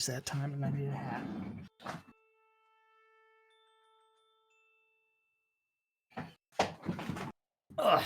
It's that time and I need a hat. Ugh.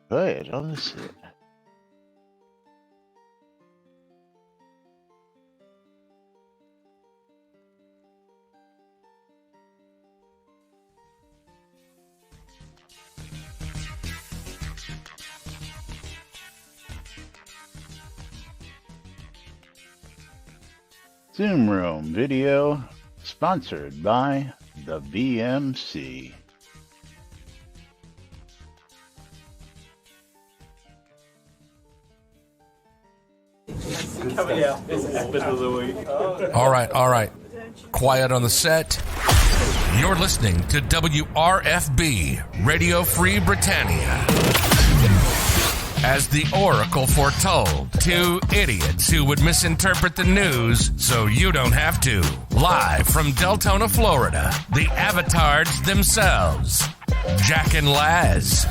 Right on the set. Zoom Room video sponsored by the BMC. All right. Quiet on the set. You're listening to WRFB, Radio Free Britannia. As the Oracle foretold, two idiots who would misinterpret the news so you don't have to. Live from Deltona, Florida, the avatars themselves, Jack and Laz.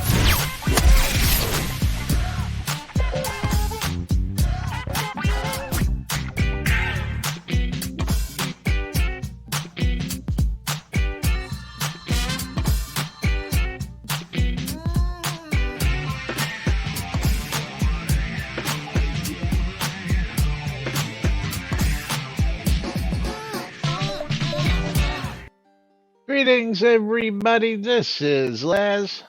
Greetings, everybody. This is Laz.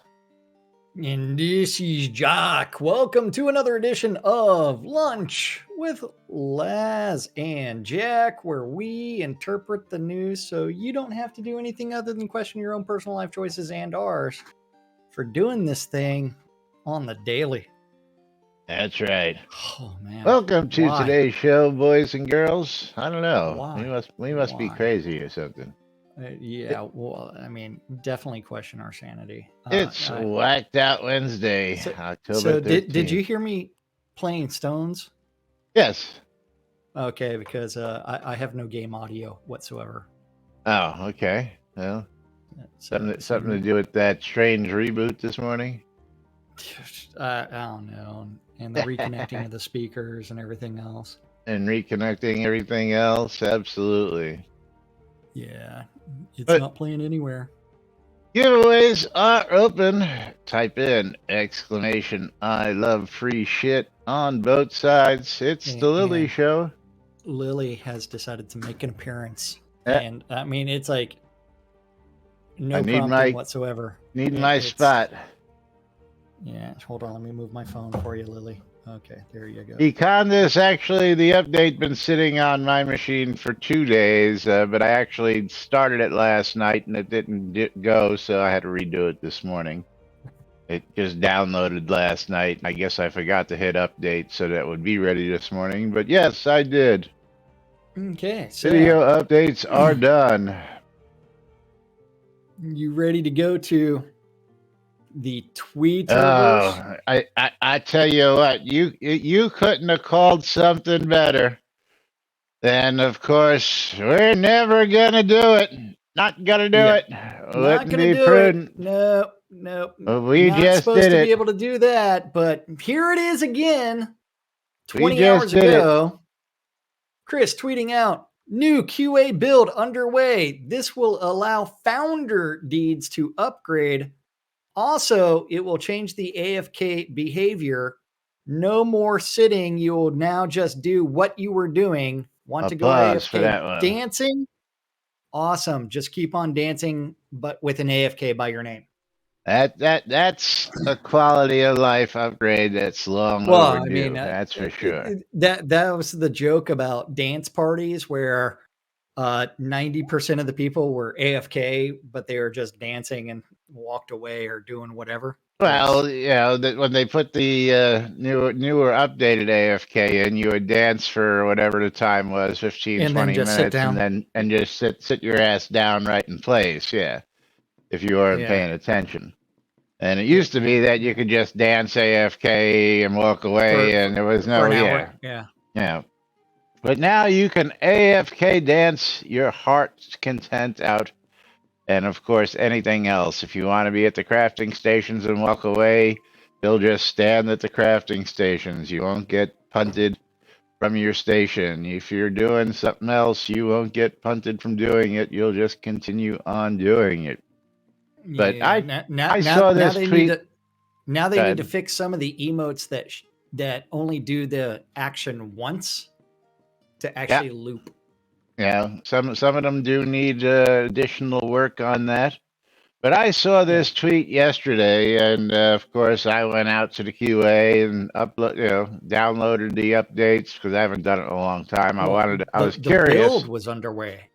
And this is Jock. Welcome to another edition of Lunch with Laz and Jack, where we interpret the news so you don't have to do anything other than question your own personal life choices and ours for doing this thing on the daily. That's right. Oh, man. Welcome to Why? today's show, boys and girls. I don't know. Why? We must be Why? crazy or something. Yeah, well, I mean, definitely question our sanity. It's Whacked Out Wednesday, October 13th. Did you hear me playing Stones? Yes. Okay, because I have no game audio whatsoever. Oh, okay. Well, So, something to do with that strange reboot this morning? I don't know. And the reconnecting of the speakers and everything else. And reconnecting everything else? Absolutely. Yeah, it's not playing anywhere. Giveaways are open. Type in exclamation I love free shit on both sides. It's the Lily Show. Lily has decided to make an appearance. Yeah. And I mean, it's like no I need prompting whatsoever. Need my spot. Yeah, hold on. Let me move my phone for you, Lily. Okay, there you go. Econdas, actually, the update been sitting on my machine for 2 days, but I actually started it last night and it didn't go, so I had to redo it this morning. It just downloaded last night. I guess I forgot to hit update so that it would be ready this morning, but yes, I did. Okay, so Video updates are done. You ready to go to the tweeterverse. Oh, I tell you what, you couldn't have called something better. Then of course we're never gonna do it. Not gonna do Yeah. it. Not Wouldn't gonna be do it. prudent. No, no, We not just supposed did to be it. able to do that. But here it is again. We 20 just hours did it. ago, Chris tweeting out, new QA build underway. This will allow founder deeds to upgrade. Also, it will change the AFK behavior. No more sitting. You will now just do what you were doing. Want to go Applause for AFK that one. dancing? Awesome. Just keep on dancing, but with an AFK by your name. That's a quality of life upgrade that's long Well, I overdue. mean, That's for sure. that was the joke about dance parties where 90% of the people were AFK, but they were just dancing and walked away or doing whatever. Well, you know, when they put the newer updated AFK in, you would dance for whatever the time was, 15, And then 20 just sit minutes, and down. then just sit your ass down right in place. Yeah, if you weren't Yeah. paying attention. And it used to be that you could just dance AFK and walk away, and there was for no an hour. Yeah. yeah. But now you can AFK dance your heart's content out. And of course, anything else. If you want to be at the crafting stations and walk away, you'll just stand at the crafting stations. You won't get punted from your station. If you're doing something else, you won't get punted from doing it. You'll just continue on doing it. But Yeah. I saw Now this they tweet. need to fix some of the emotes that only do the action once to actually loop. Yeah, some of them do need additional work on that. But I saw this tweet yesterday, and of course, I went out to the QA and downloaded the updates because I haven't done it in a long time. I was the curious, build was underway.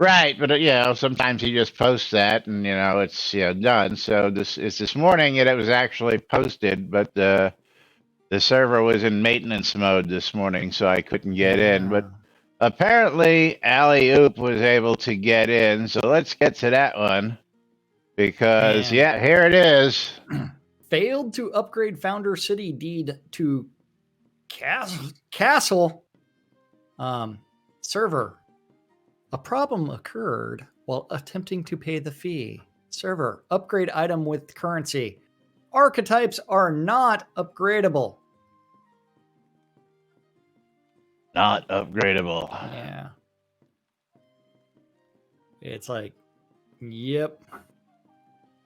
right? But sometimes you just post that, and it's done. So this morning, it was actually posted, but the server was in maintenance mode this morning, so I couldn't get in. But apparently, Alley Oop was able to get in. So let's get to that one. Because, here it is. Failed to upgrade founder city deed to castle server. A problem occurred while attempting to pay the fee. Server, upgrade item with currency. Archetypes are not upgradable. Not upgradable. Yeah. It's like, yep.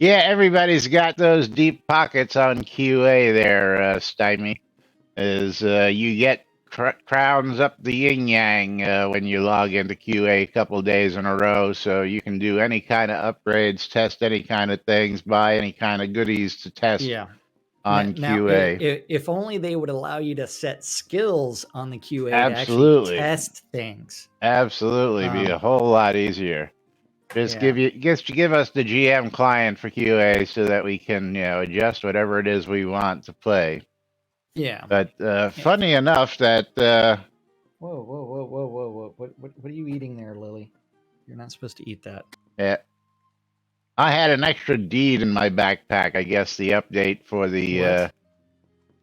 Yeah, everybody's got those deep pockets on QA there, Stymie. You get crowns up the yin yang when you log into QA a couple days in a row, so you can do any kind of upgrades, test any kind of things, buy any kind of goodies to test on QA. Now, if only they would allow you to set skills on the QA Absolutely. to actually test things. Absolutely, be a whole lot easier. Just give us the GM client for QA so that we can adjust whatever it is we want to play. Yeah. But funny enough that whoa. What are you eating there, Lily? You're not supposed to eat that. Yeah. I had an extra deed in my backpack. I guess the update for the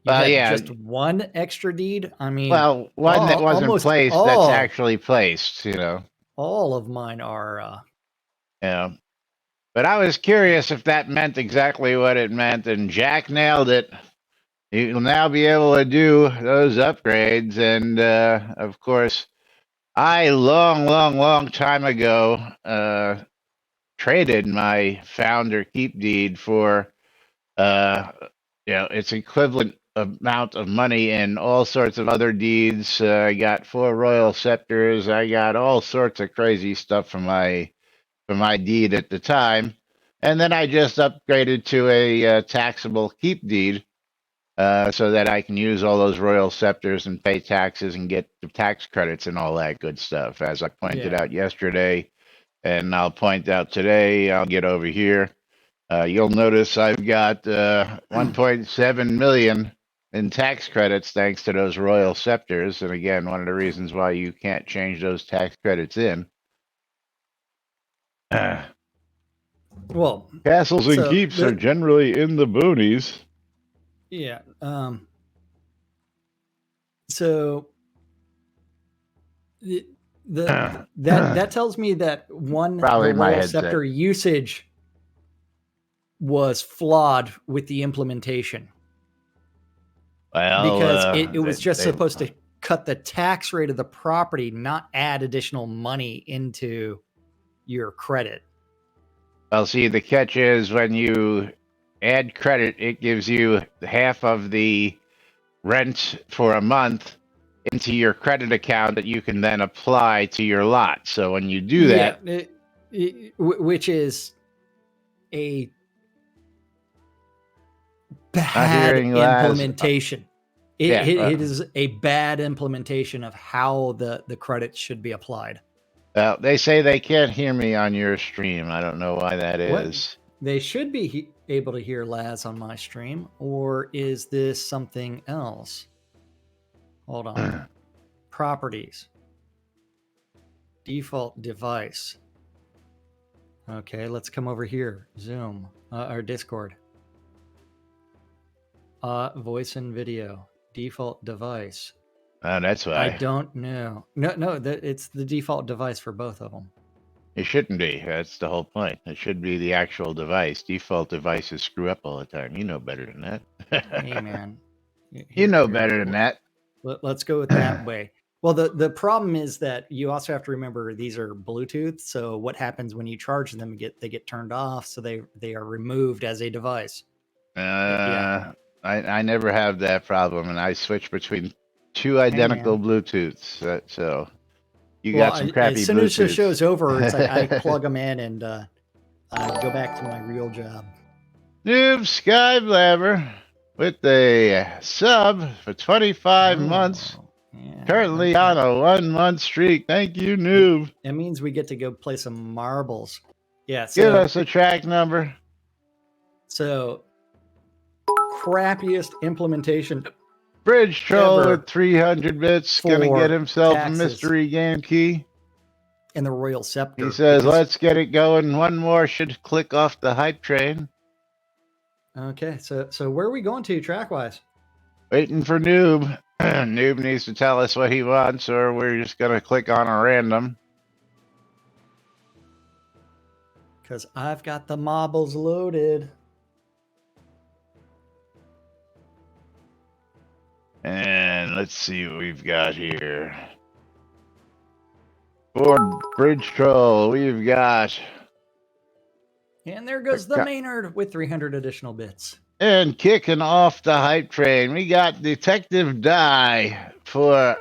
just one extra deed? I mean, well, one that wasn't placed that's actually placed, All of mine are yeah. But I was curious if that meant exactly what it meant, and Jack nailed it. You'll now be able to do those upgrades, and of course, I long time ago traded my founder keep deed for its equivalent amount of money and all sorts of other deeds. I got 4 royal scepters. I got all sorts of crazy stuff from my deed at the time, and then I just upgraded to a taxable keep deed. So that I can use all those royal scepters and pay taxes and get the tax credits and all that good stuff, as I pointed out yesterday. And I'll point out today, I'll get over here. You'll notice I've got 1.7 million in tax credits thanks to those royal scepters. And again, one of the reasons why you can't change those tax credits in. Well, Castles and so keeps are generally in the boonies. yeah. So that tells me that Probably the my royal headset. scepter usage was flawed with the implementation. Well, because it was just supposed to cut the tax rate of the property, not add additional money into your credit. Well, see, the catch is when you add credit, it gives you half of the rent for a month into your credit account that you can then apply to your lot. So when you do that, which is a bad implementation. It is a bad implementation of how the credits should be applied. Well, they say they can't hear me on your stream. I don't know why that is. They should be able to hear Laz on my stream, or is this something else? Hold on. Properties. Default device. Okay, let's come over here. Zoom. Or Discord. Voice and video. Default device. That's why. I don't know. No, it's the default device for both of them. It shouldn't be. That's the whole point. It should be the actual device. Default devices screw up all the time. You know better than that. Hey, man. You know better than that. Let's go with that way. Well, the problem is that you also have to remember these are Bluetooth. So what happens when you charge them? They get turned off, so they are removed as a device. I never have that problem, and I switch between two identical Bluetooths. So you got some crappy Bluetooths. As soon as the show's over, it's like I plug them in and I go back to my real job. Noob Skyblabber with a sub for 25 months. Yeah, currently on a 1-month streak. Thank you, Noob. That means we get to go play some marbles. Yeah. So, give us a track number. So, crappiest implementation. Bridge Troll with 300 bits. Gonna get himself a mystery game key. And the Royal Scepter. He says, let's get it going. One more should click off the hype train. Okay, so where are we going to track-wise? Waiting for Noob. Noob needs to tell us what he wants, or we're just going to click on a random. Because I've got the marbles loaded. And let's see what we've got here. For Bridge Troll, we've got... And there goes the Maynard with 300 additional bits. And kicking off the hype train, we got Detective Die for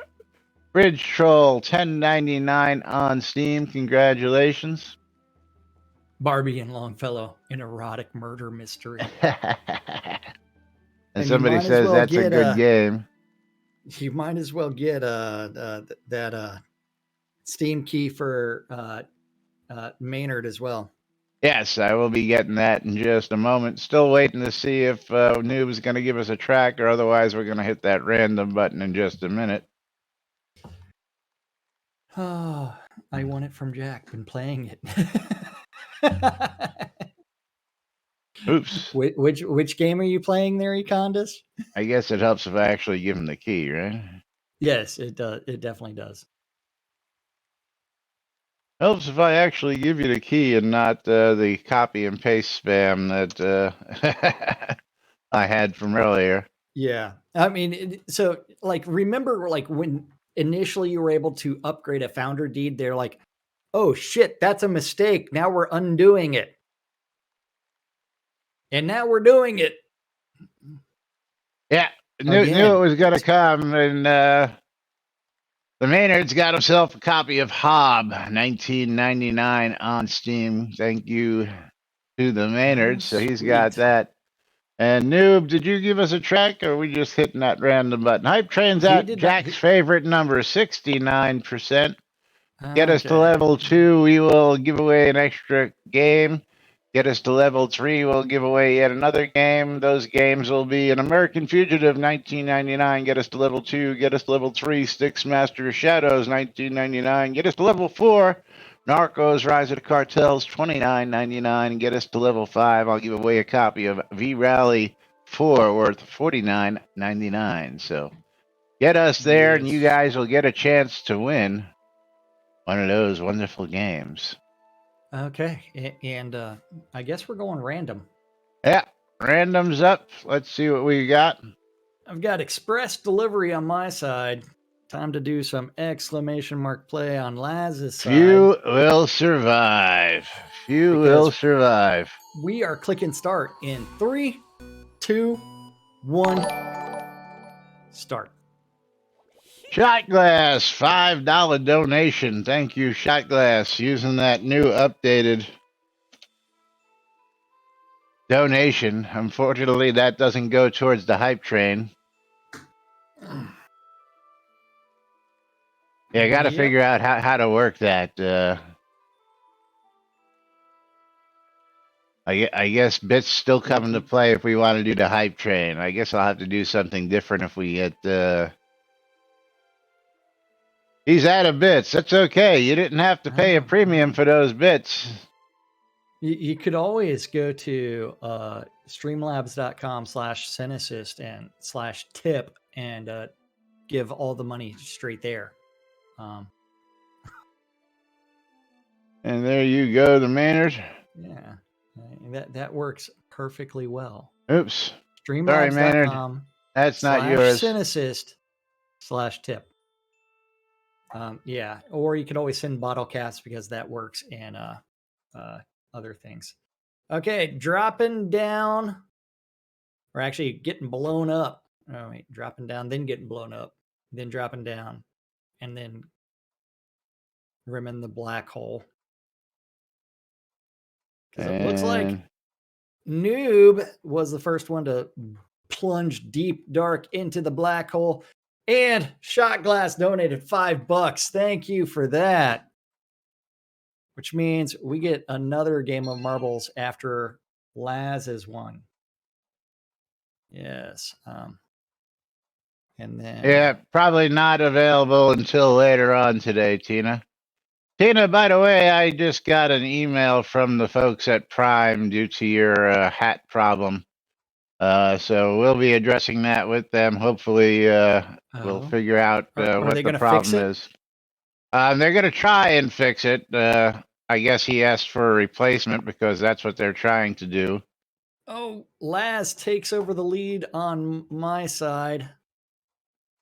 Bridge Troll, $10.99 on Steam. Congratulations. Barbie and Longfellow, an erotic murder mystery. and somebody says that's a good game. You might as well get that Steam key for Maynard as well. Yes, I will be getting that in just a moment. Still waiting to see if Noob is going to give us a track, or otherwise we're going to hit that random button in just a minute. Oh, I won it from Jack. Been playing it. Oops. Which game are you playing there, Econdas? I guess it helps if I actually give him the key, right? Yes, it does. It definitely does. Helps if I actually give you the key and not the copy and paste spam that I had from earlier. Yeah. I mean, so like, remember like when initially you were able to upgrade a founder deed, they're like, oh shit, that's a mistake. Now we're undoing it. And now we're doing it. Yeah. Knew it was going to come. And the Maynard's got himself a copy of Hob, $19.99 on Steam. Thank you to the Maynard. So he's got that. And Noob, did you give us a track, or are we just hitting that random button? Hype Train's at Jack's favorite number, 69%. Get us to level 2, we will give away an extra game. Get us to level 3, we'll give away yet another game. Those games will be an American Fugitive, $19.99. Get us to level 2. Get us to level 3, Styx Master of Shadows, $19.99. Get us to level 4, Narcos: Rise of the Cartels, $29.99, and get us to level 5. I'll give away a copy of V Rally 4 worth $49.99. So get us there, and you Yes. guys will get a chance to win one of those wonderful games. Okay, and I guess we're going random. Yeah, random's up. Let's see what we got. I've got express delivery on my side. Time to do some exclamation mark play on Laz's side. Few will survive. Few will survive. We are clicking start in 3, 2, 1. Start. Shot Glass, $5 donation. Thank you, Shot Glass, using that new updated donation. Unfortunately, that doesn't go towards the hype train. Yeah, I got to figure out how to work that. I guess bits still come into play if we want to do the hype train. I guess I'll have to do something different if we get. He's out of bits. That's okay. You didn't have to pay a premium for those bits. You could always go to streamlabs.com/Cinesist and /tip and give all the money straight there. And there you go, the Maynard. Yeah, that works perfectly well. Oops. Streamlabs.com. Sorry, Maynard. That's not yours. Cinesist/tip. Yeah, or you could always send bottle caps because that works and other things. Okay, dropping down. Or actually getting blown up. Oh wait, dropping down, then getting blown up, then dropping down, and then rimming the black hole. Because it looks like Noob was the first one to plunge deep dark into the black hole. And Shot Glass donated $5. Thank you for that. Which means we get another game of marbles after Laz is won. Yes. And then. Yeah, probably not available until later on today, Tina. Tina, by the way, I just got an email from the folks at Prime due to your hat problem. So we'll be addressing that with them. Hopefully, we'll figure out what the problem is. They're going to try and fix it. I guess he asked for a replacement because that's what they're trying to do. Oh, Laz takes over the lead on my side.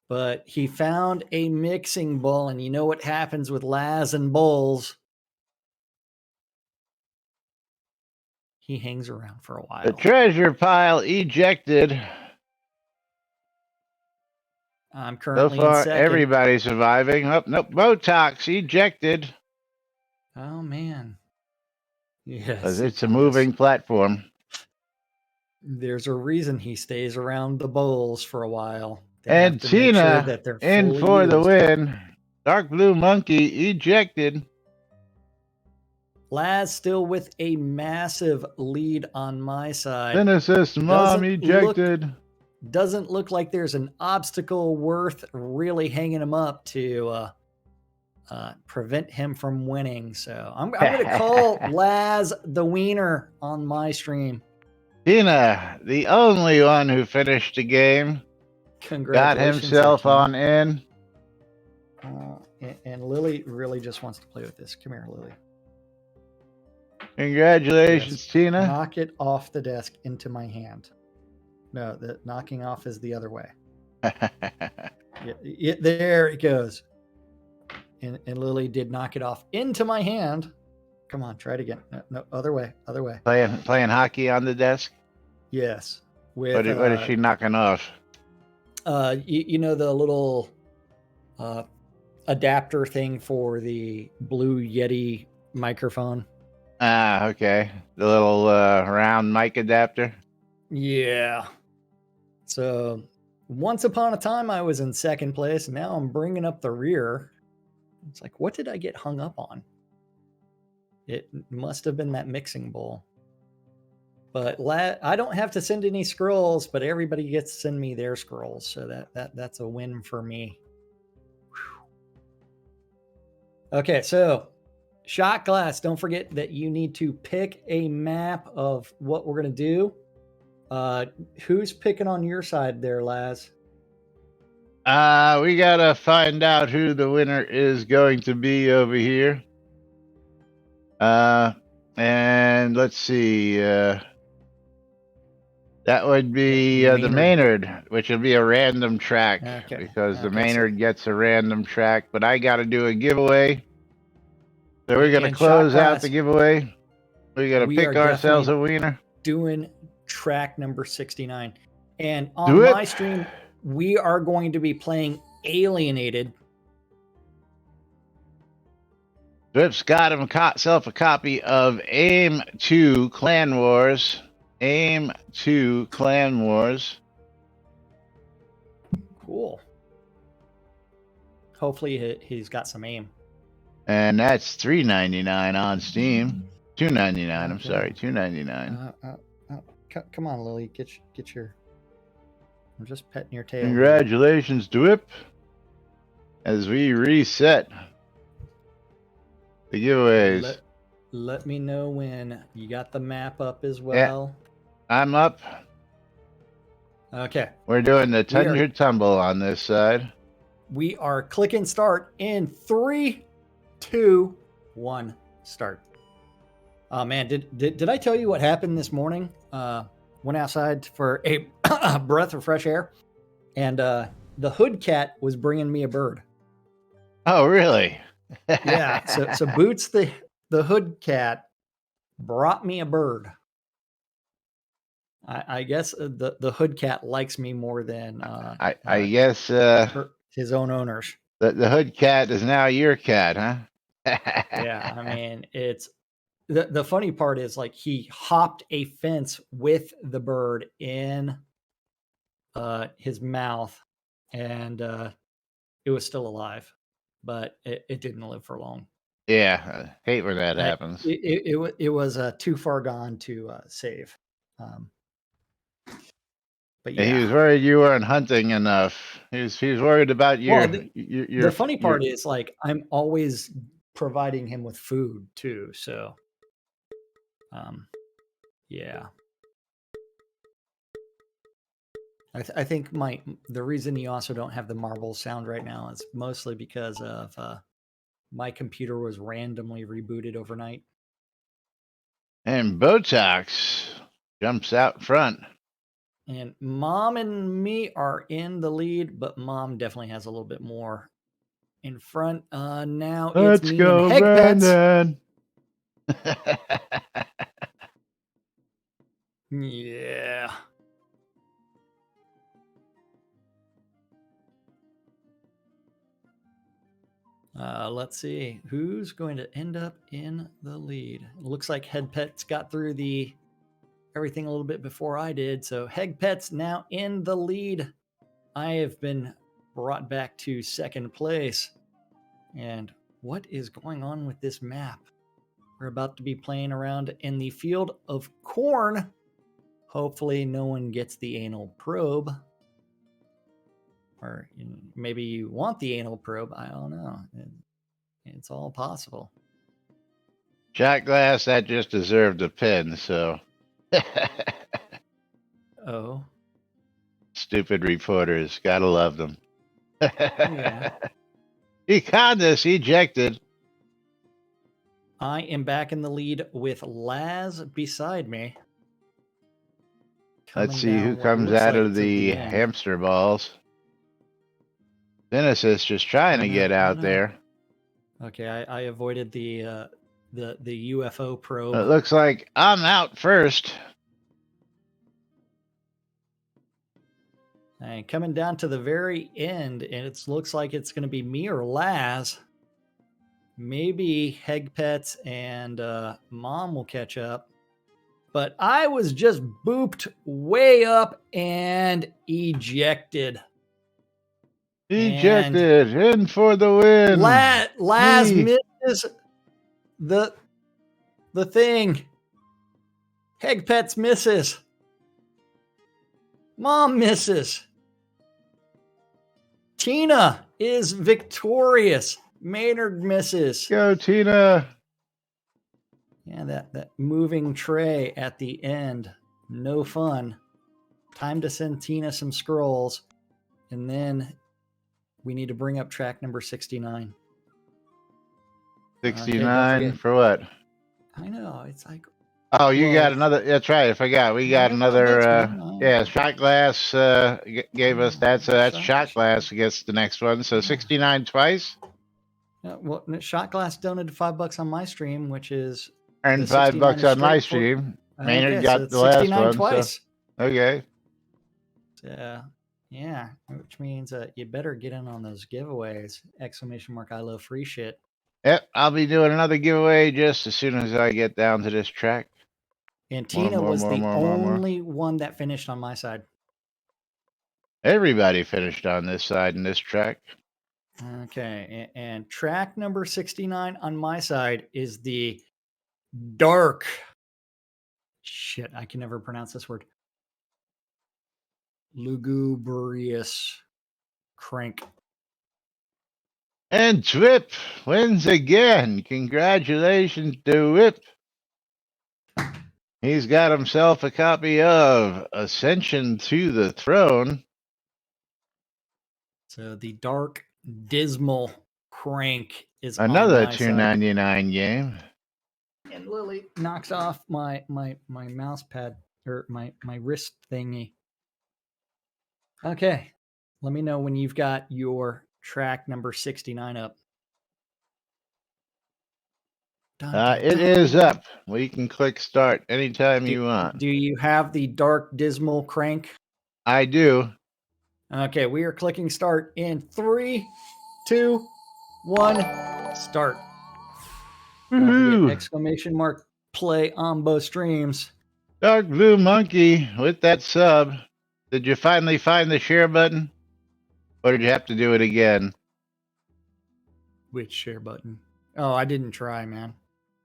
But he found a mixing bowl, and you know what happens with Laz and bowls. He hangs around for a while. The treasure pile ejected. I'm currently so far, in second. Everybody's surviving. Oh, nope, Botox ejected. Oh, man. Yes. It's a moving platform. There's a reason he stays around the bowls for a while. And Tina in for the win. Dark Blue Monkey ejected. Laz still with a massive lead on my side. Genesis Mom ejected. Doesn't look like there's an obstacle worth really hanging him up to prevent him from winning. So I'm going to call Laz the wiener on my stream. Tina, the only one who finished the game. Got himself on in. And Lily really just wants to play with this. Come here, Lily. Congratulations, Tina. Knock it off the desk into my hand. No, the knocking off is the other way. There it goes. And Lily did knock it off into my hand. Come on, try it again. No, other way. Playing hockey on the desk? Yes. What is she knocking off? You know the little adapter thing for the Blue Yeti microphone? Ah, okay. The little round mic adapter? Yeah. So once upon a time, I was in second place. Now I'm bringing up the rear. It's like, what did I get hung up on? It must have been that mixing bowl. But I don't have to send any scrolls, but everybody gets to send me their scrolls. So that's a win for me. Whew. Okay, so Shot glass. Don't forget that you need to pick a map of what we're going to do. Who's picking on your side there, Laz? We gotta find out who the winner is going to be over here. And let's see. That would be the Maynard, which will be a random track because the Maynard gets a random track. But I got to do a giveaway. So we're going to close out the giveaway. We got to pick ourselves a winner. Doing track number 69. And on my stream, we are going to be playing Alienated. Swift's got himself a copy of Aim 2 Clan Wars. Aim 2 Clan Wars. Cool. Hopefully he's got some aim. And that's $3.99 on Steam. $2.99. I'm sorry, $2.99. Come on, Lily, get your. I'm just petting your tail. Congratulations, Dwip. As we reset the giveaways. Let me know when you got the map up as well. Yeah, I'm up. Okay. We're doing the Tundra Tumble on this side. We are clicking start in 3, 2, 1, start. Oh man, did I tell you what happened this morning? Went outside for a breath of fresh air, and the hood cat was bringing me a bird. Oh, really? Yeah. So Boots the hood cat brought me a bird. I guess the hood cat likes me more than I guess his own owners. The hood cat is now your cat, huh? Yeah, I mean, it's the funny part is like he hopped a fence with the bird in his mouth, and it was still alive, but it didn't live for long. Yeah, I hate when that happens. It was too far gone to save. But yeah, he was worried you weren't hunting enough. He was worried about your. Well, the funny part is like I'm always providing him with food too. So, yeah. I think the reason you also don't have the marble sound right now is mostly because of my computer was randomly rebooted overnight. And Botox jumps out front. And Mom and me are in the lead, but Mom definitely has a little bit more in front. Now Let's it's me go, and Brandon. Yeah. Let's see who's going to end up in the lead. Looks like Head Pets got through everything a little bit before I did. So Head Pets now in the lead. I have been brought back to second place. And what is going on with this map? We're about to be playing around in the field of corn. Hopefully no one gets the anal probe. Or maybe you want the anal probe. I don't know. It's all possible. Shot glass, that just deserved a pin, so. Oh. Stupid reporters. Gotta love them. Yeah. Econdas ejected. I am back in the lead with Laz beside me. Let's see who comes out of the hamster balls. Genesis just trying to get out there. Okay, I avoided the UFO probe. It looks like I'm out first. And coming down to the very end, and it looks like it's going to be me or Laz. Maybe Hegpets and Mom will catch up. But I was just booped way up and ejected. Ejected, in for the win. Laz misses the thing. Hegpets misses. Mom misses. Tina is victorious. Maynard misses. Go, Tina. Yeah, that moving tray at the end. No fun. Time to send Tina some scrolls. And then we need to bring up track number 69. 69 don't forget. for what? I know. It's like, Oh, you got another. That's right. I forgot. We got another. Yeah, shot glass gave us that. So that's shot glass against the next one. So 69 twice. Well, shot glass donated $5 on my stream, which is earned $5 on my stream. Maynard got the last one. Twice. So, okay. Yeah, which means you better get in on those giveaways. Exclamation mark! I love free shit. Yep, I'll be doing another giveaway just as soon as I get down to this track. And Tina was the only one that finished on my side. Everybody finished on this side in this track. Okay, and track number 69 on my side is the dark. Shit, I can never pronounce this word. Lugubrious crank. And Twip wins again. Congratulations to Whip. He's got himself a copy of Ascension to the Throne. So the dark, dismal crank is another $2.99 game. And Lily knocks off my mouse pad or my wrist thingy. Okay, let me know when you've got your track number 69 up. It is up. We can click start anytime you want. Do you have the dark, dismal crank? I do. Okay, we are clicking start in 3, 2, 1, start. Exclamation mark play on both streams. Dark Blue Monkey with that sub. Did you finally find the share button? Or did you have to do it again? Which share button? Oh, I didn't try, man.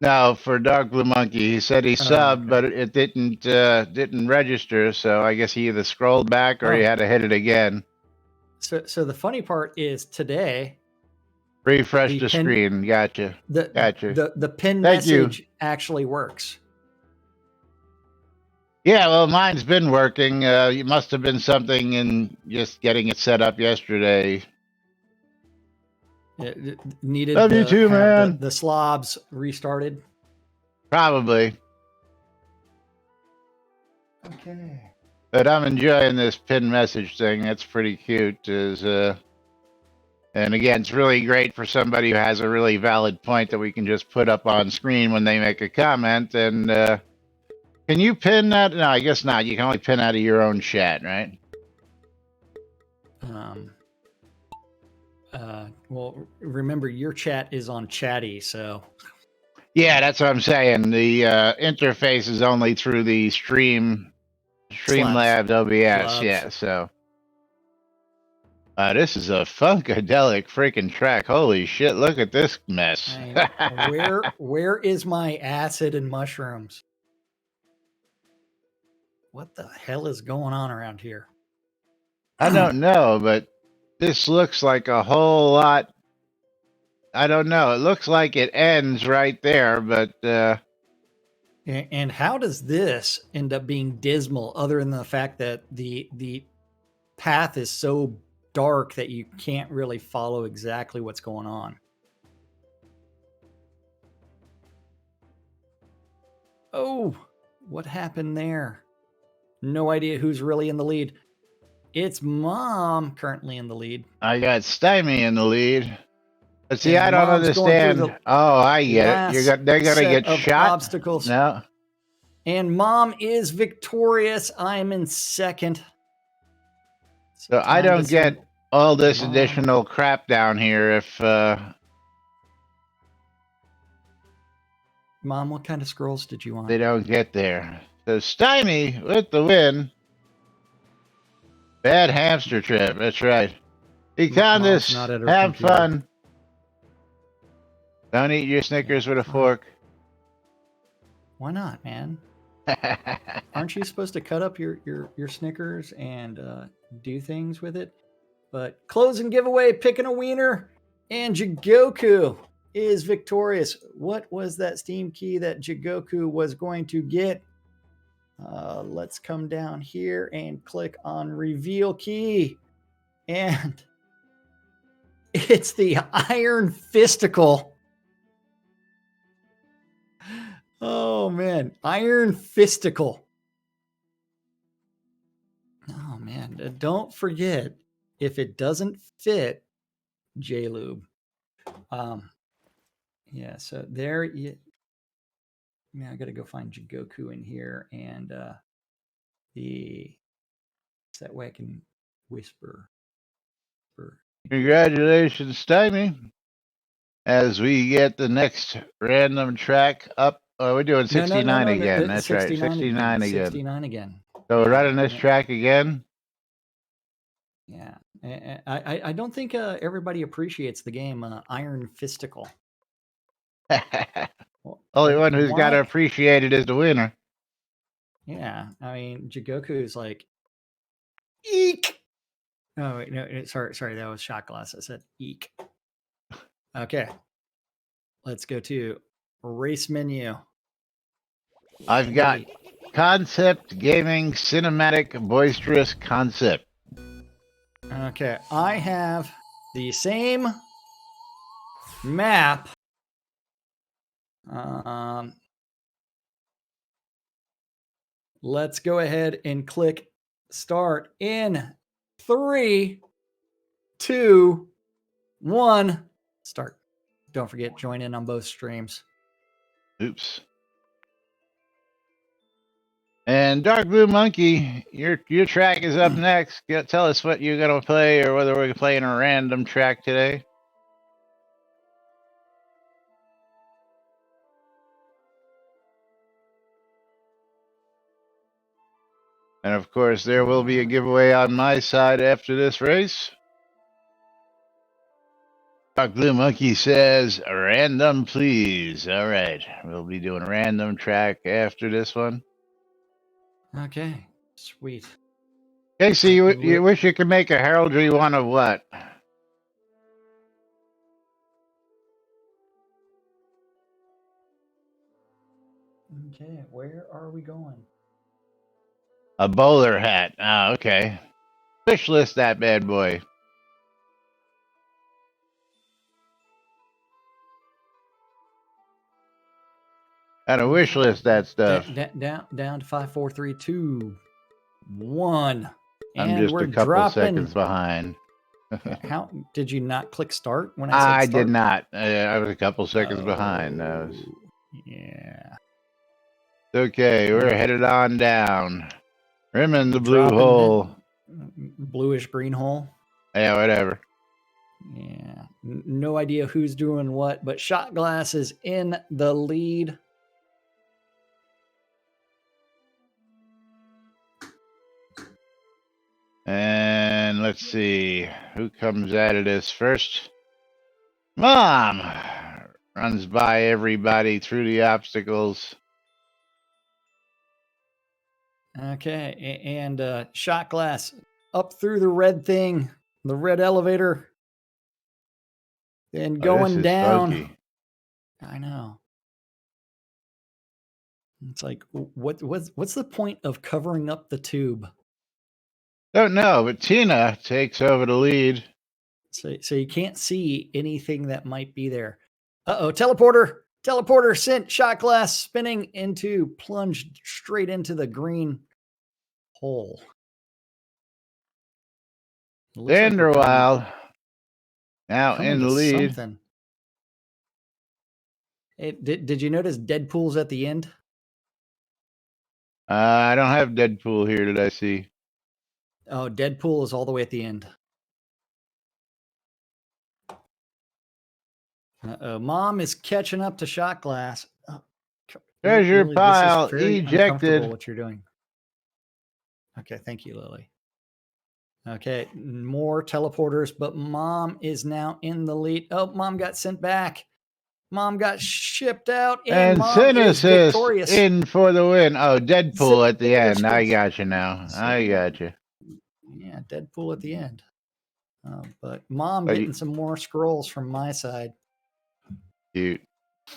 No, for Dark Blue Monkey. He said he subbed, but it didn't register, so I guess he either scrolled back or he had to hit it again. So the funny part is today. Refresh the screen. Gotcha. The pin message actually works. Yeah, well, mine's been working. It must have been something in just getting it set up yesterday. It needed Love you too, man. The slobs restarted. Probably. Okay. But I'm enjoying this pin message thing. That's pretty cute. And again, it's really great for somebody who has a really valid point that we can just put up on screen when they make a comment. And can you pin that? No, I guess not. You can only pin out of your own chat, right? Well, remember your chat is on Chatty, so. Yeah, that's what I'm saying. The interface is only through the Streamlabs OBS. Yeah, so. This is a funkadelic freaking track. Holy shit, look at this mess. Where is my acid and mushrooms? What the hell is going on around here? I don't know, but this looks like a whole lot. I don't know. It looks like it ends right there, but... And how does this end up being dismal other than the fact that the path is so dark that you can't really follow exactly what's going on? Oh, what happened there? No idea who's really in the lead. It's Mom currently in the lead. I got Stymie in the lead. But see, I don't understand. Oh, I get it. They're going to get shot. Obstacles. No. And Mom is victorious. I'm in second. So I don't get all this additional crap down here if... Mom, what kind of scrolls did you want? They don't get there. So Stymie with the win. Bad hamster trip. That's right. Econdas, have fun. Don't eat your Snickers with a fork. Why not, man? Aren't you supposed to cut up your Snickers and do things with it? But closing giveaway, picking a wiener, and Jigoku is victorious. What was that Steam key that Jigoku was going to get? Let's come down here and click on reveal key. And it's the Iron Fisticle. Oh, man. Iron Fisticle. Oh, man. Don't forget, if it doesn't fit, J-Lube. Yeah, so there you... Yeah, I got to go find Jigoku in here, and that way I can whisper. Congratulations, Timmy. As we get the next random track up. Oh, we're doing 69 again. That's 69 right. 69 again. 69 again. So we're running this track again? Yeah. I don't think everybody appreciates the game Iron Fisticle. Only one who's got to appreciate it is the winner. Yeah. I mean, Jigoku's like, eek. Oh, wait, no, sorry. That was shot glass. I said eek. Okay. Let's go to race menu. I've got concept gaming, cinematic, boisterous concept. Okay. I have the same map. Let's go ahead and click start in 3, 2, 1. Start. Don't forget, join in on both streams. Oops. And Dark Blue Monkey, your track is up next. Tell us what you're going to play or whether we're playing a random track today. And of course, there will be a giveaway on my side after this race. Dark Blue Monkey says, random, please. All right. We'll be doing a random track after this one. Okay. Sweet. Casey, you wish you could make a heraldry one of what? Okay. Where are we going? A bowler hat. Ah, okay. Wish list that bad boy. Got to wish list that stuff. Down to 5, 4, 3, 2, 1. I'm and just we're a couple dropping. seconds behind. How did you not click start when I said start? I did not. I was a couple seconds behind. Yeah. Okay, we're headed on down. Rimming the blue hole. Bluish green hole. Yeah, whatever. Yeah. No idea who's doing what, but Shot Glass is in the lead. And let's see who comes out of this first. Mom runs by everybody through the obstacles. Okay, and Shot Glass up through the red thing, the red elevator, and going down. Funky. I know. It's like, what's the point of covering up the tube? Don't know, but Tina takes over the lead. So you can't see anything that might be there. Uh-oh, teleporter sent Shot Glass spinning plunged straight into the green hole. Vanderwild now in the lead. Something. Did you notice Deadpool's at the end? I don't have Deadpool here. Did I see? Oh, Deadpool is all the way at the end. Mom is catching up to Shot Glass. Oh, treasure pile ejected. What you're doing. Okay, thank you, Lily. Okay, more teleporters, but Mom is now in the lead. Oh, Mom got sent back. Mom got shipped out, and Mom is victorious. In for the win. Oh, Deadpool at the end. I got you now. I got you. Yeah, Deadpool at the end. But Mom getting some more scrolls from my side. Cute.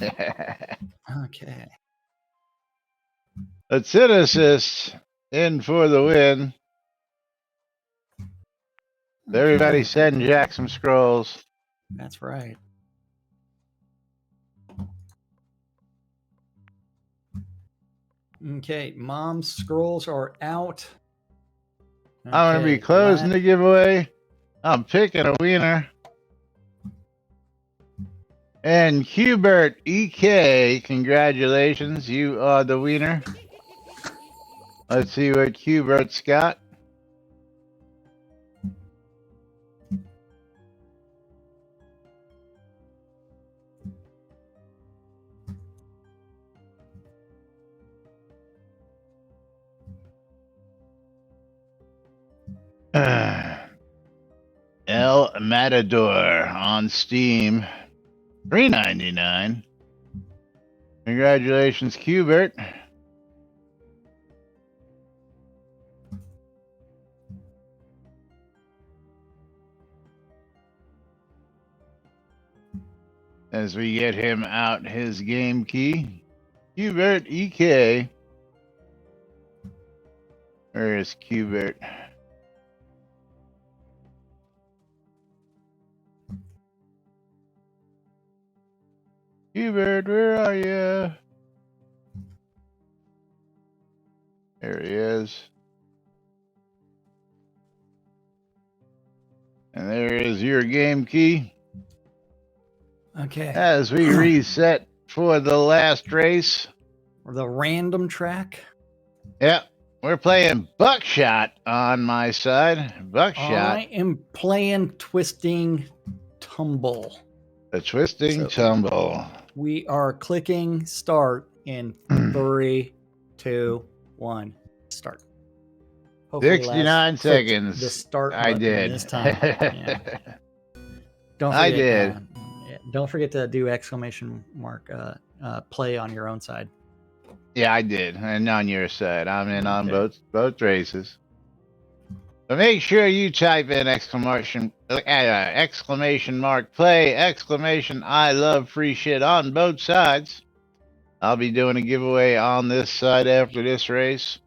Okay. Acidosis in for the win. Everybody send Jack some scrolls. That's right. Okay, Mom's scrolls are out. Okay, I'm going to be closing the giveaway. I'm picking a wiener. And Hubert EK, congratulations. You are the winner. Let's see what Hubert's got. El Matador on Steam, $3.99. Congratulations, Hubert. As we get him out his game key, Hubert EK. Where is Hubert? Hubert, where are you? There he is. And there is your game key. Okay. As we reset for the last race. The random track. Yep. We're playing Buckshot on my side. Buckshot. I am playing Twisting Tumble. The Twisting Tumble. We are clicking start in 3, 2, 1, start. Hopefully 69 seconds. The start I did. this time. Yeah. Don't forget, I did. Don't forget to do exclamation mark play on your own side. Yeah, I did. And on your side. I'm in on both races. So make sure you type in exclamation mark play, exclamation I love free shit on both sides. I'll be doing a giveaway on this side after this race.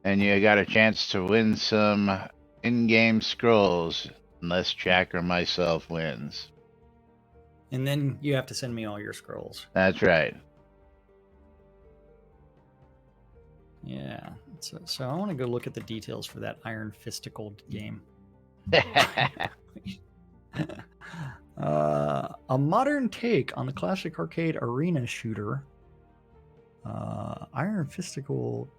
And you got a chance to win some in-game scrolls, unless Jack or myself wins. And then you have to send me all your scrolls. That's right. Yeah. So I want to go look at the details for that Iron Fisticle game. A modern take on the classic arcade arena shooter. Iron Fisticle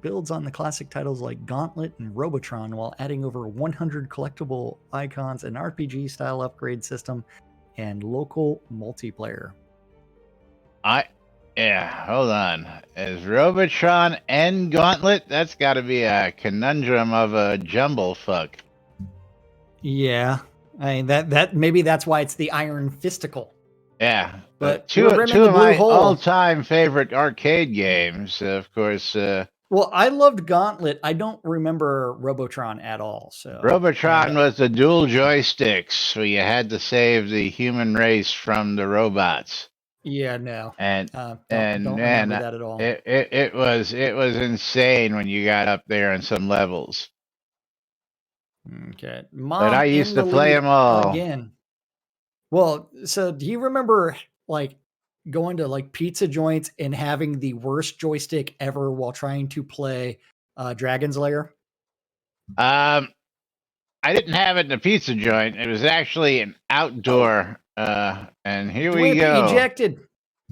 builds on the classic titles like Gauntlet and Robotron while adding over 100 collectible icons, an RPG style upgrade system, and local multiplayer. Yeah, hold on. Is Robotron and Gauntlet? That's got to be a conundrum of a jumble fuck. Yeah, I mean that maybe that's why it's the Iron Fisticle. Yeah, but two of my all-time favorite arcade games, of course. Well, I loved Gauntlet. I don't remember Robotron at all. So Robotron was the dual joysticks, where you had to save the human race from the robots. Yeah, no, and don't remember that at all. It was insane when you got up there on some levels. Okay, but I used to play them all again. Well, so do you remember like going to like pizza joints and having the worst joystick ever while trying to play Dragon's Lair? I didn't have it in a pizza joint. It was actually an outdoor. And here we go. Ejected.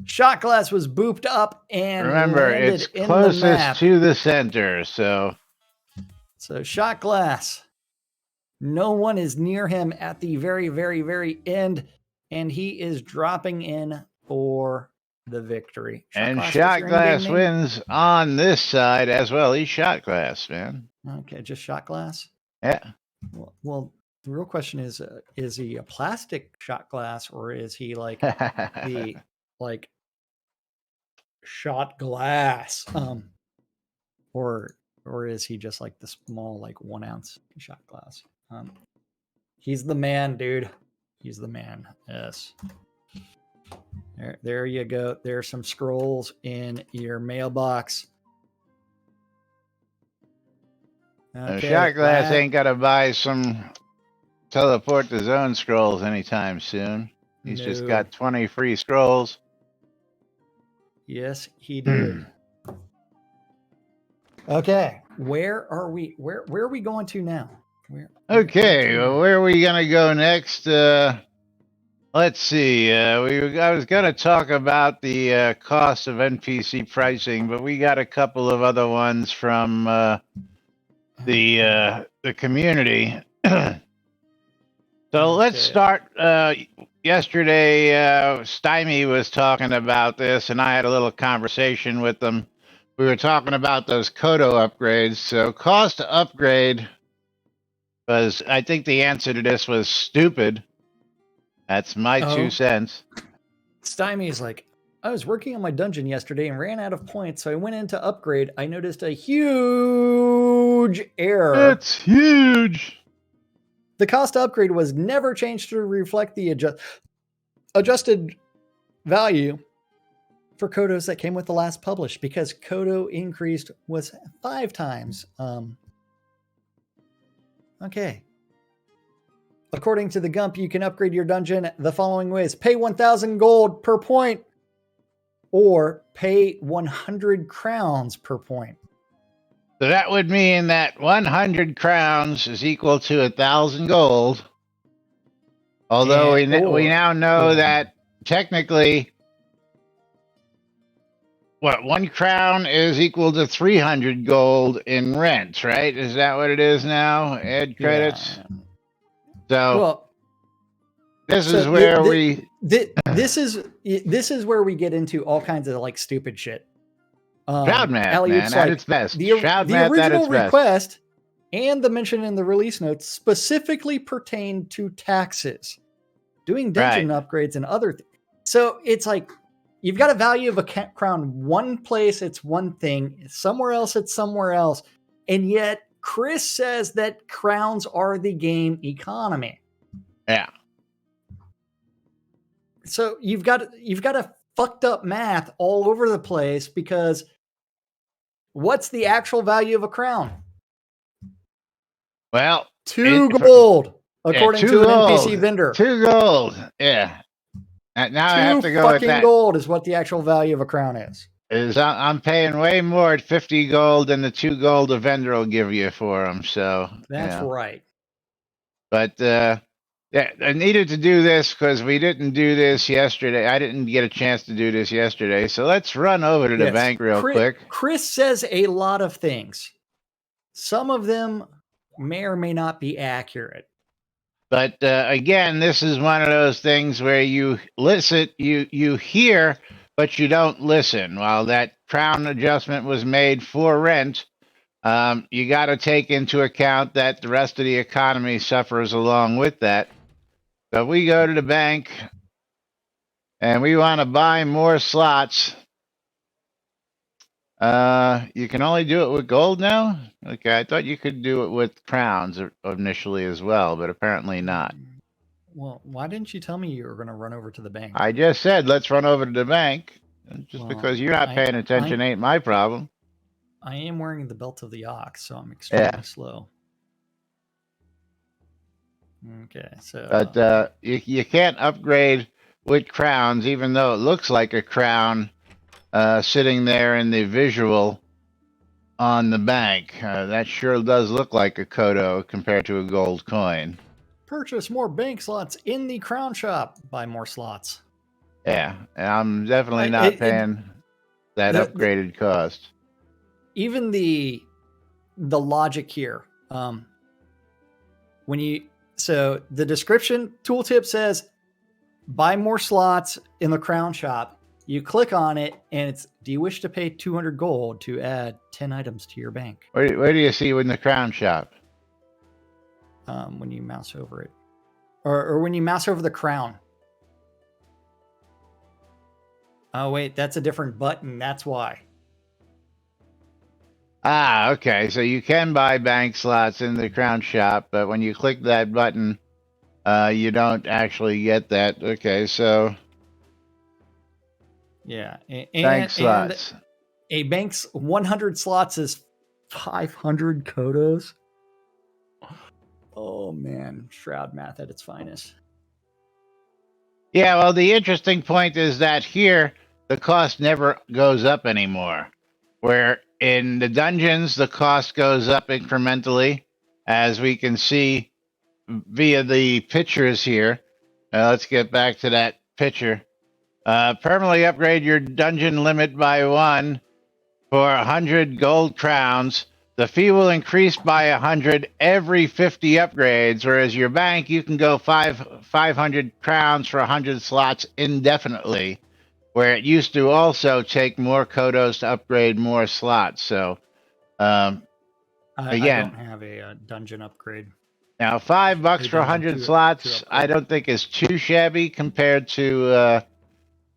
Shot glass was booped up and remember it's closest to the center. So shot glass. No one is near him at the very, very, very end, and he is dropping in for the victory. Shot glass wins on this side as well. He's shot glass, man. Okay, just shot glass. Yeah. Well, the real question is he a plastic shot glass or is he like the like shot glass? Or is he just like the small like 1 ounce shot glass? He's the man, dude. He's the man. Yes. There you go. There's some scrolls in your mailbox. Okay, Shot Glass ain't got to buy some teleport the zone scrolls anytime soon. He's just got 20 free scrolls. Yes, he did. Okay, where are we? Where are we going to now? Okay, well, where are we gonna go next? Let's see. I was gonna talk about the cost of NPC pricing, but we got a couple of other ones from the community. So let's start. Yesterday, Stymie was talking about this, and I had a little conversation with them. We were talking about those Kodo upgrades. So cost to upgrade was, I think the answer to this was stupid. That's my 2 cents. Stymie is like, I was working on my dungeon yesterday and ran out of points, so I went in to upgrade. I noticed a huge error. It's huge. The cost to upgrade was never changed to reflect the adjusted value for Kodos that came with the last publish, because Kodo increased was 5 times. Okay. According to the Gump, you can upgrade your dungeon the following ways: pay 1,000 gold per point, or pay 100 crowns per point. So that would mean that 100 crowns is equal to 1,000 gold. Although we now know that technically, 1 crown is equal to 300 gold in rent, right? Is that what it is now? Add credits. Yeah. So this is where this is where we get into all kinds of like stupid shit. Shroud math, man, at its best. The original request and the mention in the release notes specifically pertain to taxes, doing dungeon upgrades and other things. So it's like, you've got a value of a crown one place, it's one thing. Somewhere else, it's somewhere else. And yet Chris says that crowns are the game economy. Yeah. So you've got a fucked up math all over the place, because what's the actual value of a crown? Well, 2 gold, according to an NPC vendor. 2 gold. Yeah. Now I have to go with that. 2 fucking gold is what the actual value of a crown is. I'm paying way more at 50 gold than the 2 gold a vendor will give you for them. So that's right. But yeah, I needed to do this because we didn't do this yesterday. I didn't get a chance to do this yesterday. So let's run over to the bank real quick. Chris says a lot of things. Some of them may or may not be accurate. But again, this is one of those things where you listen, you hear, but you don't listen. While that crown adjustment was made for rent, you got to take into account that the rest of the economy suffers along with that. So we go to the bank and we want to buy more slots. You can only do it with gold now? Okay, I thought you could do it with crowns initially as well, but apparently not. Well, why didn't you tell me you were going to run over to the bank? I just said, let's run over to the bank. Just because you're not paying attention ain't my problem. I am wearing the belt of the ox, so I'm extremely slow. Okay, so... But you can't upgrade with crowns, even though it looks like a crown sitting there in the visual on the bank. That sure does look like a Kodo compared to a gold coin. Purchase more bank slots in the crown shop. Buy more slots. Yeah, I'm definitely not paying that upgraded cost. Even the logic here, so the description tooltip says buy more slots in the crown shop. You click on it and it's, do you wish to pay 200 gold to add 10 items to your bank? Where do you see in the crown shop? When you mouse over it, or when you mouse over the crown. Oh wait, that's a different button. That's why. Ah, okay. So you can buy bank slots in the crown shop, but when you click that button, you don't actually get that. Okay, so Yeah. Bank And slots. a bank's 100 slots is 500 kodos. Oh man, Shroud math at its finest. Yeah, well, the interesting point is that here the cost never goes up anymore. Where in the dungeons the cost goes up incrementally, as we can see via the pictures here. Let's get back to that picture. Permanently upgrade your dungeon limit by 1 for 100 gold crowns. The fee will increase by 100 every 50 upgrades, whereas your bank, you can go 500 crowns for 100 slots indefinitely, where it used to also take more kodos to upgrade more slots. So, I again, don't have a dungeon upgrade. now $5 A for dungeon 100 to slots, I upgrade. don't think is too shabby compared to,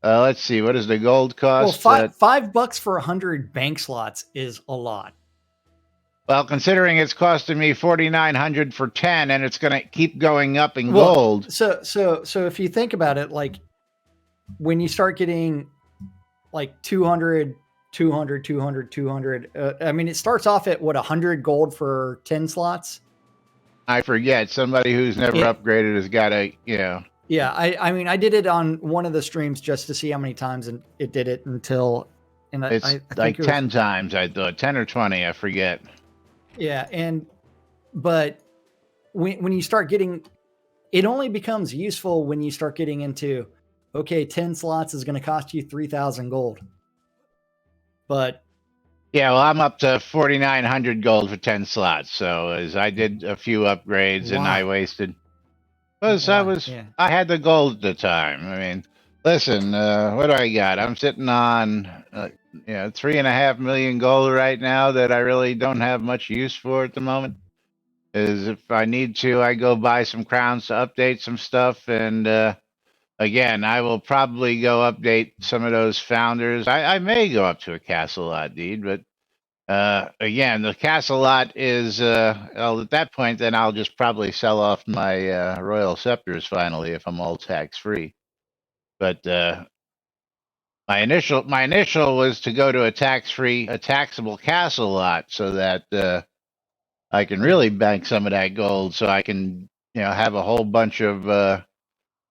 let's see, what does the gold cost? Well, $5 for 100 bank slots is a lot. Well, considering it's costing me 4,900 for 10, and it's going to keep going up in gold. So if you think about it, like when you start getting like 200, 200, 200, 200, I mean, it starts off at what, 100 gold for 10 slots? I forget. Somebody who's never upgraded has got to, Yeah, I mean, I did it on one of the streams just to see how many times and it did it until, and it's I like think 10 times, I thought. 10 or 20, I forget. Yeah, but when you start getting, it only becomes useful when you start getting into, okay, 10 slots is going to cost you 3,000 gold. But yeah, well, I'm up to 4,900 gold for 10 slots. So as I did a few upgrades and I wasted, because I had the gold at the time. I mean, listen, what do I got? I'm sitting on, 3.5 million gold right now that I really don't have much use for at the moment. Is if I need to, I go buy some crowns to update some stuff. And again, I will probably go update some of those founders. I may go up to a castle lot deed, but again, the castle lot is, well, at that point, then I'll just probably sell off my royal scepters finally if I'm all tax free. But my initial was to go to a taxable castle lot so that I can really bank some of that gold, so I can, have a whole bunch of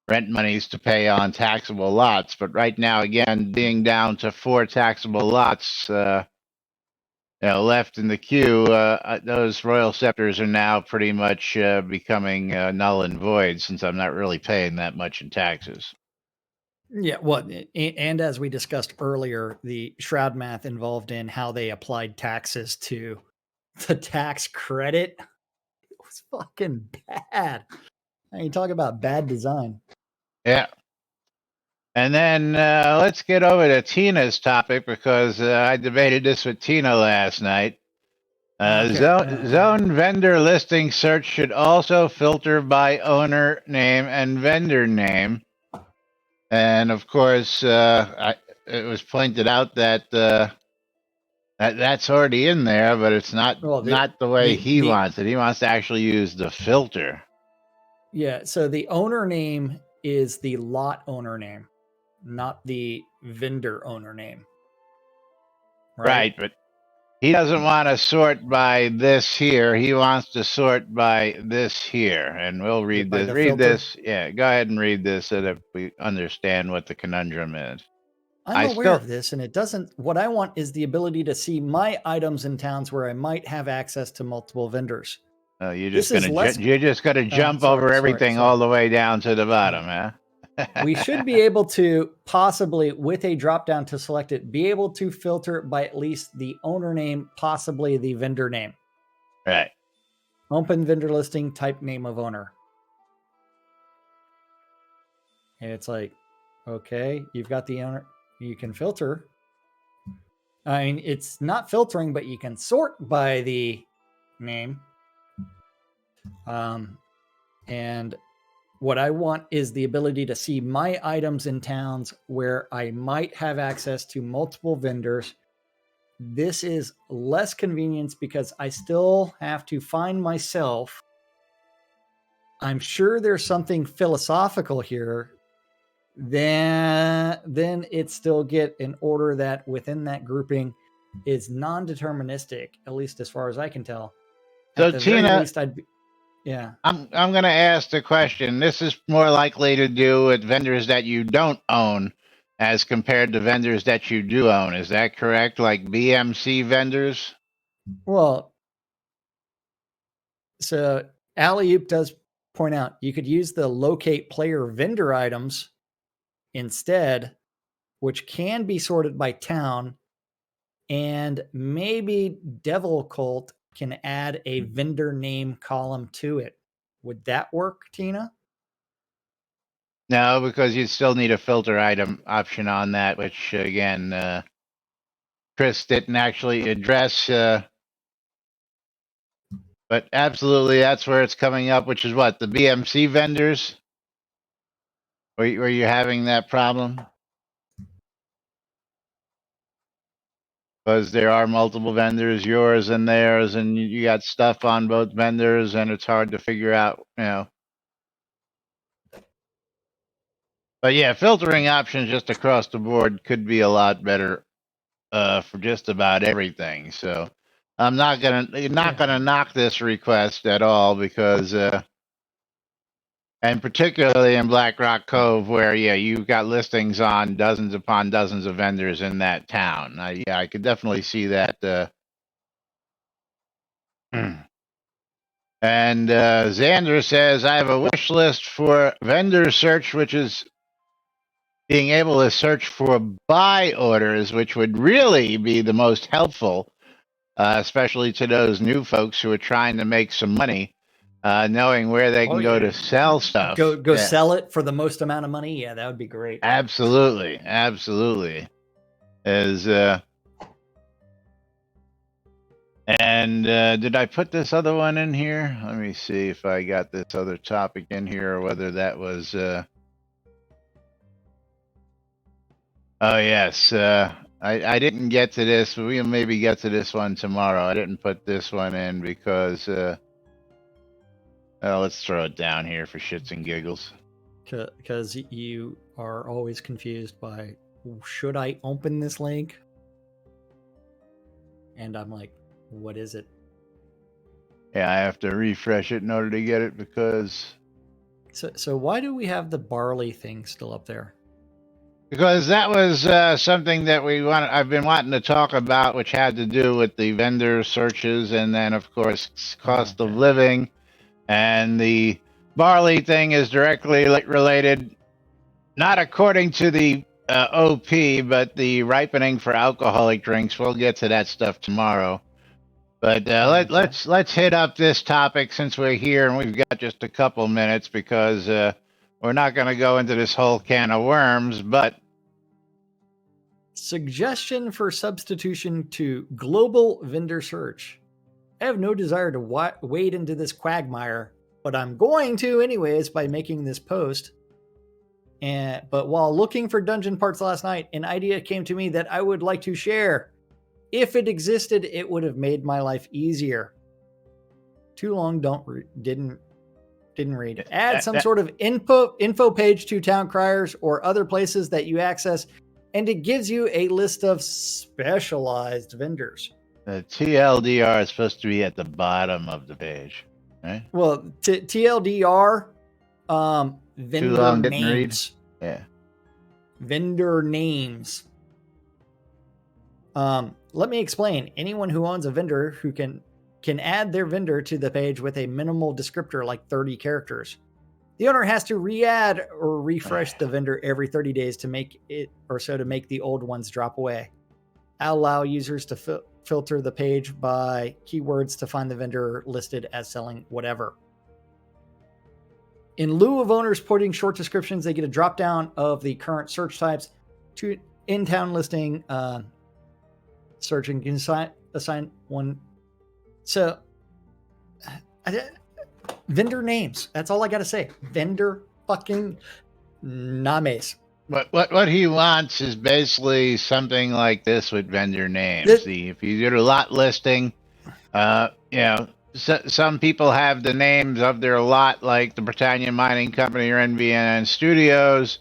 rent monies to pay on taxable lots. But right now, again, being down to 4 taxable lots, left in the queue, those royal scepters are now pretty much becoming null and void since I'm not really paying that much in taxes. Yeah, well, and as we discussed earlier, the Shroud math involved in how they applied taxes to the tax credit, it was fucking bad. I mean, talk about bad design. Yeah. And then let's get over to Tina's topic because I debated this with Tina last night. Zone vendor listing search should also filter by owner name and vendor name. And of course, it was pointed out that that's already in there, but it's not the way he wants it. He wants to actually use the filter. Yeah, so the owner name is the lot owner name, not the vendor owner name. Right, but he doesn't want to sort by this here. He wants to sort by this here. And we'll read this. Read this. Yeah, go ahead and read this so that we understand what the conundrum is. I'm aware of this, and it doesn't. What I want is the ability to see my items in towns where I might have access to multiple vendors. You're just gonna jump over everything all the way down to the bottom, huh? We should be able to possibly, with a drop down to select it, be able to filter by at least the owner name, possibly the vendor name. Right. Open vendor listing, type name of owner. And it's like, okay, you've got the owner. You can filter. I mean, it's not filtering, but you can sort by the name. And what I want is the ability to see my items in towns where I might have access to multiple vendors. This is less convenience because I still have to find myself. I'm sure there's something philosophical here then it still get an order that within that grouping is non-deterministic, at least as far as I can tell. So At the very Tina, least, yeah. I'm going to ask the question. This is more likely to do with vendors that you don't own as compared to vendors that you do own. Is that correct? Like BMC vendors? Well, so Alley-oop does point out you could use the locate player vendor items instead, which can be sorted by town, and maybe Devil Cult can add a vendor name column to it. Would that work, Tina? No, because you still need a filter item option on that, which again, Chris didn't actually address. But absolutely, that's where it's coming up, which is what, the BMC vendors? Were you having that problem? Because there are multiple vendors, yours and theirs, and you got stuff on both vendors, and it's hard to figure out, But yeah, filtering options just across the board could be a lot better for just about everything. So I'm not gonna knock this request at all because and particularly in Black Rock Cove, where you've got listings on dozens upon dozens of vendors in that town. I could definitely see that. And Xander says, I have a wish list for vendor search, which is being able to search for buy orders, which would really be the most helpful, especially to those new folks who are trying to make some money. Knowing where they can go to sell stuff. Go sell it for the most amount of money. Yeah, that would be great. Absolutely. And did I put this other one in here? Let me see if I got this other topic in here or whether that was. Oh yes. I didn't get to this. We'll maybe get to this one tomorrow. I didn't put this one in because. Let's throw it down here for shits and giggles. Because you are always confused by, should I open this link? And I'm like, what is it? Yeah, I have to refresh it in order to get it because. So why do we have the barley thing still up there? Because that was something that I've been wanting to talk about, which had to do with the vendor searches and then, of course, cost of living. And the barley thing is directly related, not according to the OP, but the ripening for alcoholic drinks. We'll get to that stuff tomorrow. But let's hit up this topic since we're here and we've got just a couple minutes because we're not going to go into this whole can of worms. But suggestion for substitution to global vendor search. I have no desire to wade into this quagmire, but I'm going to anyways by making this post. But while looking for dungeon parts last night, an idea came to me that I would like to share. If it existed, it would have made my life easier. Too long, didn't read. Add some sort of info page to town criers or other places that you access, and it gives you a list of specialized vendors. The TLDR is supposed to be at the bottom of the page, right? Well, TLDR, vendor names. Yeah. Vendor names. Let me explain. Anyone who owns a vendor who can add their vendor to the page with a minimal descriptor like 30 characters. The owner has to re-add or refresh the vendor every 30 days to make the old ones drop away. I'll allow users to filter the page by keywords to find the vendor listed as selling whatever. In lieu of owners putting short descriptions, they get a drop down of the current search types to in-town listing. Search and can assign one. So, vendor names. That's all I got to say. Vendor fucking names. What he wants is basically something like this with vendor names. If you did a lot listing, some people have the names of their lot, like the Britannia Mining Company or NBNN Studios,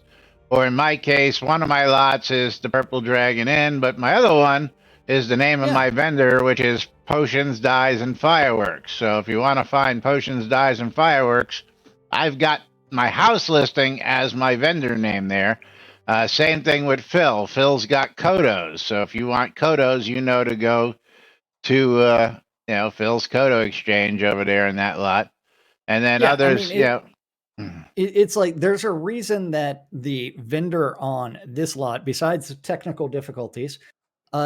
Or in my case, one of my lots is the Purple Dragon Inn, but my other one is the name of my vendor, which is Potions, Dyes, and Fireworks. So if you want to find Potions, Dyes, and Fireworks, I've got my house listing as my vendor name there. Same thing with Phil. Phil's got Kodos. So if you want Kodos, you know to go to Phil's Kodo Exchange over there in that lot. And then others, it's like there's a reason that the vendor on this lot, besides the technical difficulties,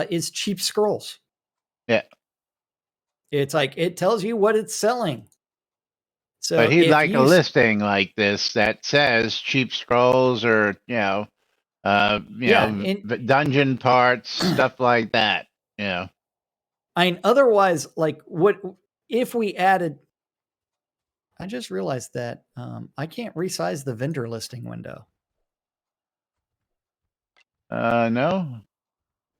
is cheap scrolls. Yeah. It's like it tells you what it's selling. So but he'd like a listing like this that says cheap scrolls or dungeon parts, stuff like that. I mean, otherwise, like, what if we added? I just realized that I can't resize the vendor listing window. No.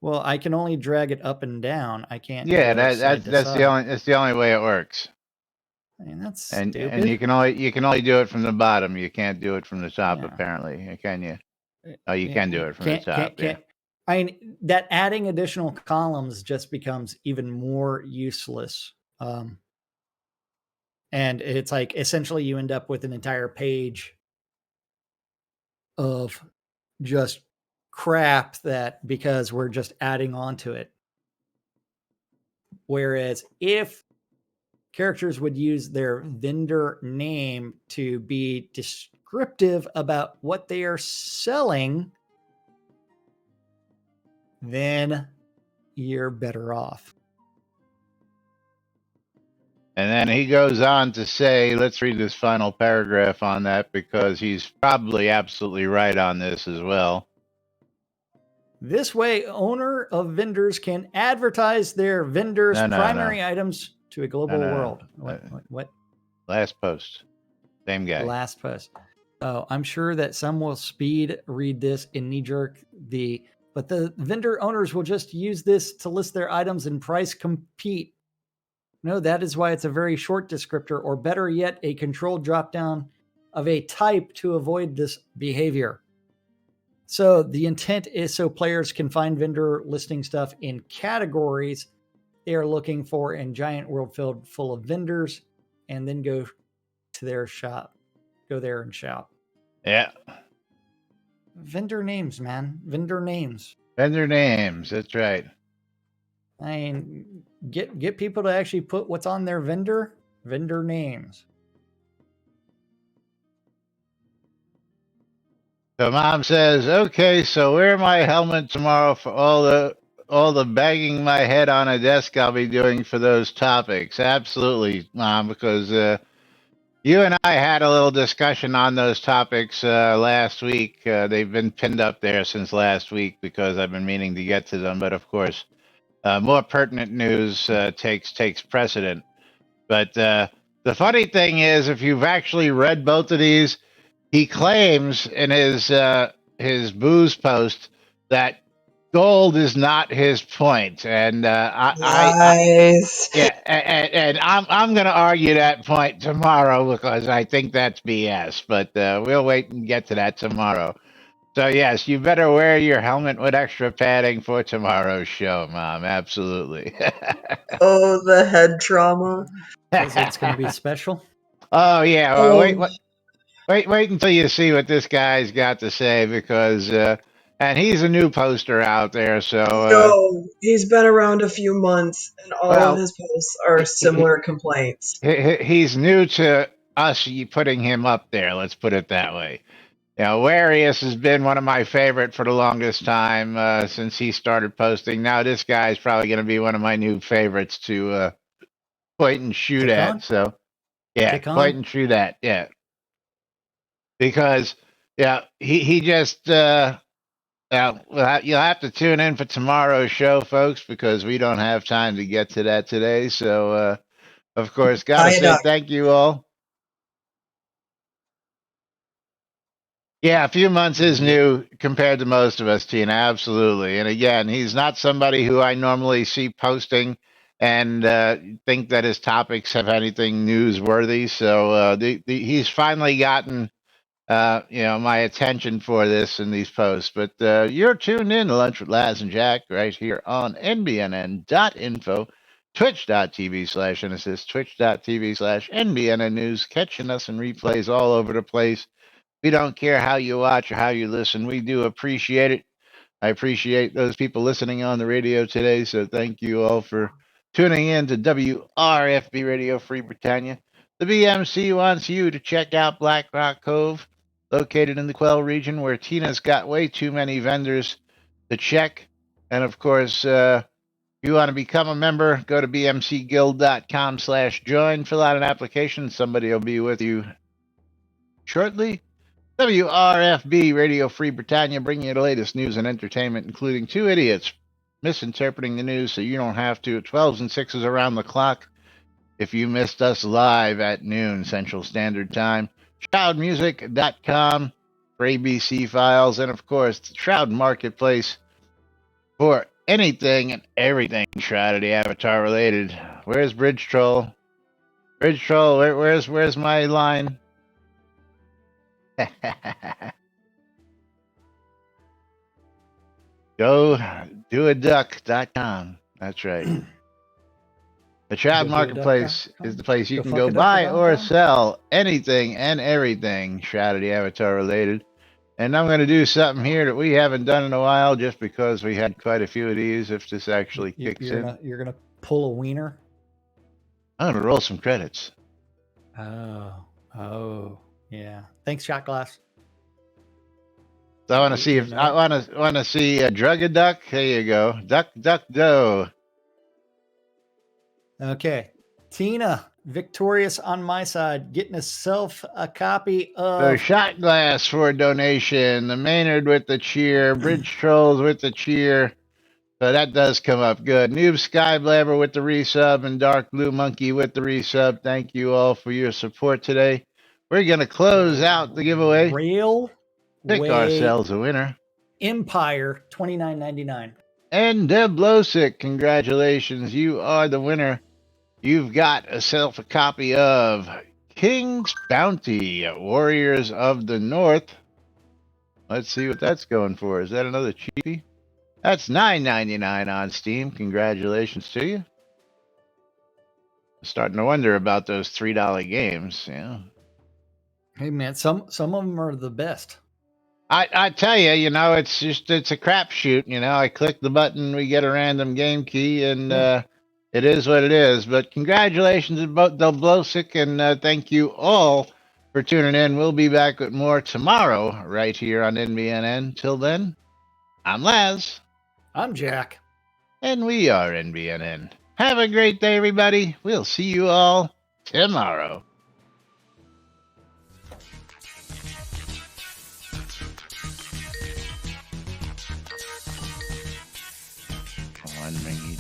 Well, I can only drag it up and down. I can't. Yeah, that's the only way it works. I mean, that's and stupid. And you can only do it from the bottom. You can't do it from the top. Apparently, can you? Oh, you can do it from the top. I mean, that adding additional columns just becomes even more useless. And it's like essentially you end up with an entire page of just crap that because we're just adding on to it. Whereas if characters would use their vendor name to be descriptive about what they are selling, then you're better off. And then he goes on to say, let's read this final paragraph on that because he's probably absolutely right on this as well. This way, owner of vendors can advertise their vendors' primary items to a global world. What? Last post. Same guy. Last post. Oh, I'm sure that some will speed read this and knee-jerk but the vendor owners will just use this to list their items and price compete. No, that is why it's a very short descriptor, or better yet, a controlled drop-down of a type to avoid this behavior. So the intent is so players can find vendor listing stuff in categories they are looking for in giant world filled full of vendors, and then go to their shop. Go there and shop. Yeah. Vendor names, man. Vendor names. Vendor names. That's right. I mean, get people to actually put what's on their vendor names. So Mom says, okay, so wear my helmet tomorrow for all the banging my head on a desk I'll be doing for those topics. Absolutely, Mom, because you and I had a little discussion on those topics last week. They've been pinned up there since last week because I've been meaning to get to them. But of course, more pertinent news takes precedent. But the funny thing is, if you've actually read both of these, he claims in his booze post that gold is not his point, and nice. and I'm going to argue that point tomorrow because I think that's BS. But we'll wait and get to that tomorrow. So yes, you better wear your helmet with extra padding for tomorrow's show, Mom. Absolutely. Oh, the head trauma. Because it's going to be special. Oh yeah. Well, wait until you see what this guy's got to say because. And he's a new poster out there, so... No, he's been around a few months, and all of his posts are similar complaints. He's new to us putting him up there, let's put it that way. Warius has been one of my favorite for the longest time since he started posting. Now this guy's probably going to be one of my new favorites to point and shoot at. So, yeah, point and shoot at, yeah. Because, he just... you'll have to tune in for tomorrow's show, folks, because we don't have time to get to that today. So, of course, gotta say thank you all. Yeah, a few months is new compared to most of us, Tina, absolutely. And again, he's not somebody who I normally see posting and think that his topics have anything newsworthy. So he's finally gotten my attention for this in these posts. But you're tuned in to Lunch with Laz and Jack right here on NBNN.info, twitch.tv/Genesis, twitch.tv/NBNN News, catching us in replays all over the place. We don't care how you watch or how you listen. We do appreciate it. I appreciate those people listening on the radio today. So thank you all for tuning in to WRFB Radio Free Britannia. The BMC wants you to check out Black Rock Cove, located in the Quell region, where Tina's got way too many vendors to check. And of course, if you want to become a member, go to bmcguild.com/join, fill out an application. Somebody will be with you shortly. WRFB Radio Free Britannia, bringing you the latest news and entertainment, including two idiots misinterpreting the news so you don't have to. 12s and 6s around the clock. If you missed us live at noon Central Standard Time, shroudmusic.com for ABC files, and of course, the Shroud Marketplace for anything and everything Shroud Avatar related. Where's Bridge Troll? Bridge Troll, where's my line? Go doaduck.com. That's right. The Shroud Marketplace is the place you can go buy or sell anything and everything Shroud Avatar related. And I'm going to do something here that we haven't done in a while just because we had quite a few of these. If this actually kicks in. You're going to pull a wiener? I'm going to roll some credits. Oh, yeah. Thanks, Shot Glass. So I want to see if I want to see a drug a duck. There you go. Duck, duck, doe. Okay. Tina, victorious on my side, getting herself a copy of... So Shot Glass for a donation. The Maynard with the cheer. Bridge Trolls with the cheer. So that does come up good. Noob Skyblabber with the resub and Dark Blue Monkey with the resub. Thank you all for your support today. We're going to close out the giveaway. Pick ourselves a winner. Empire, $29.99. And Deb Losick, congratulations. You are the winner. You've got yourself a copy of King's Bounty, Warriors of the North. Let's see what that's going for. Is that another cheapie? That's $9.99 on Steam. Congratulations to you. Starting to wonder about those $3 games. Yeah. Hey man, some of them are the best. I tell you, it's a crapshoot. I click the button, we get a random game key, and it is what it is. But congratulations to both Del Blosick, and thank you all for tuning in. We'll be back with more tomorrow right here on NBNN. Till then, I'm Laz. I'm Jack. And we are NBNN. Have a great day, everybody. We'll see you all tomorrow. One ring.